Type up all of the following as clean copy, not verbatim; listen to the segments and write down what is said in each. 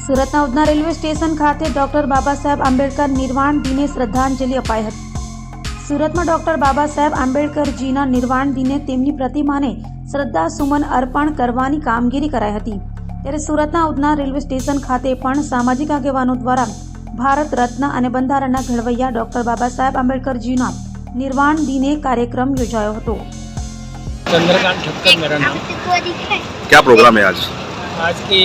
સુરતના Udhna railway station ખાતે doctor Baba Saheb Ambedkar નિર્વાણ દિને શ્રદ્ધાંજલિ અપાઈ હતી। સુરતમાં ડોક્ટર બાબા સાહેબ આંબેડકરજીના નિર્વાણ દિને તેમની પ્રતિમાને શ્રદ્ધાસુમન અર્પણ કરવાની કામગીરી કરાઈ હતી। ત્યારે સુરતના ઉધના રેલવે સ્ટેશન ખાતે પણ સામાજિક આગેવાનો દ્વારા ભારત રત્ન અને બંધારણના ઘડવૈયા ડોક્ટર બાબા સાહેબ આંબેડકરજીના निर्वाण दिने कार्यक्रम योजायो हतो। चंद्रकांत ठक्कर मेरा नाम। क्या प्रोग्राम है आज के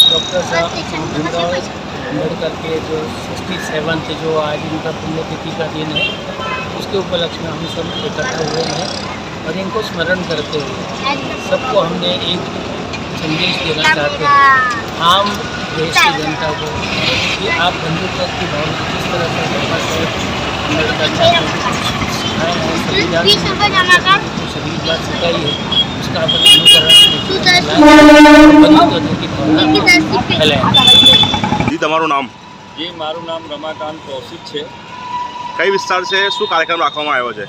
डॉक्टर साहब भीमराव अम्बेडकर के जो 67th जो आज उनका पुण्यतिथि का दिन है, उसके उपलक्ष्य में हम सब इकट्ठा हुए हैं और इनको स्मरण करते हुए सबको हमने एक संदेश देना चाहते हैं आम देश की जनता को कि आप बंधुत्व की भावना किस तरह से बाबा साहेब अम्बेडकर सभी बात सिखाई है, उसका जी તમારું નામ? जी मारू नाम रमाकांत कौशिक है। कई विस्तार से शू कार्यक्रम રાખવામાં આવ્યો છે?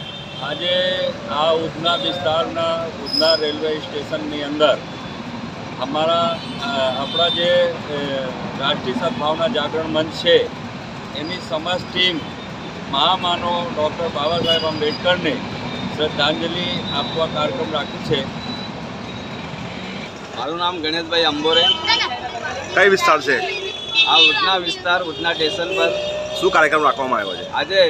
આજે આ ઉધના વિસ્તારના ઉધના રેલવે સ્ટેશનની અંદર આપણા જે રાષ્ટ્રીય સદભાવના જાગરણ મંચ છે એની સમસ્ત ટીમ મહામાનવ ડૉક્ટર બાબા સાહેબ આંબેડકરને શ્રદ્ધાંજલિ આપવા કાર્યક્રમ રાખ્યો છે। મારું નામ ગણેશભાઈ અંબોરે। કઈ વિસ્તાર છે? આ ઉધના વિસ્તાર ઉધના સ્ટેશન પર શું કાર્યક્રમ રાખવામાં આવ્યો છે? આજે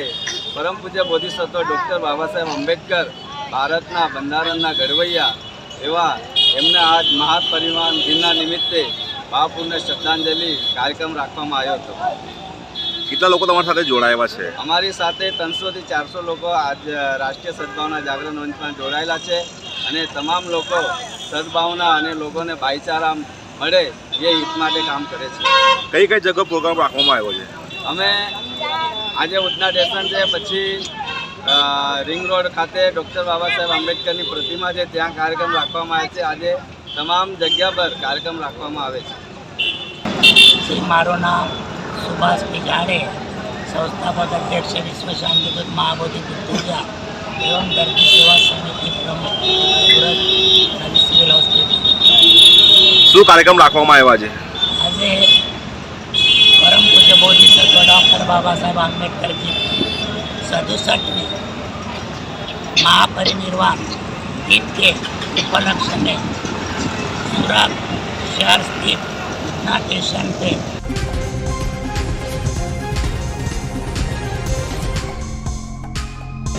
પરમ પૂજ્ય બોધિસત્વ ડૉક્ટર બાબા સાહેબ આંબેડકર ભારતના બંધારણના ઘડવૈયા એવા એમને આજ મહાપરિનિર્વાણ દિનના નિમિત્તે ભાવપૂર્ણ શ્રદ્ધાંજલિ કાર્યક્રમ રાખવામાં આવ્યો હતો। કેટલા લોકો તમારી સાથે જોડાયેલા છે? અમારી સાથે 300 થી 400 લોકો આજ રાષ્ટ્રીય સદભાવના જાગરણ મંચમાં જોડાયેલા છે અને તમામ લોકો સદભાવના અને લોકોને ભાઈચારા મળે એ હિત માટે કામ કરે છે। કઈ કઈ જગ્યા પ્રોગ્રામ રાખવામાં આવ્યો છે? અમે આજે ઉધના સ્ટેશન છે, પછી રિંગ રોડ ખાતે ડૉક્ટર બાબા સાહેબ આંબેડકરની પ્રતિમા છે ત્યાં કાર્યક્રમ રાખવામાં આવે છે। આજે તમામ જગ્યા પર કાર્યક્રમ રાખવામાં આવે છે। મારું નામ सुभाष पिजाड़े, संस्थापक अध्यक्ष विश्व शांति दूत महाबोधि पूजा एवं दर्दी सेवा समिति प्रमुख सूरत नवी सिविल हॉस्पिटल। શું કાર્યક્રમ રાખવામાં આવ્યા છે? આજે परम पूज्य बोधिसत्व डॉक्टर बाबा साहेब आंबेडकर की 67वीं महापरिनिर्वाण दिन के उपलक्ष्य में सूरत शहर स्थित उधना स्टेशन पे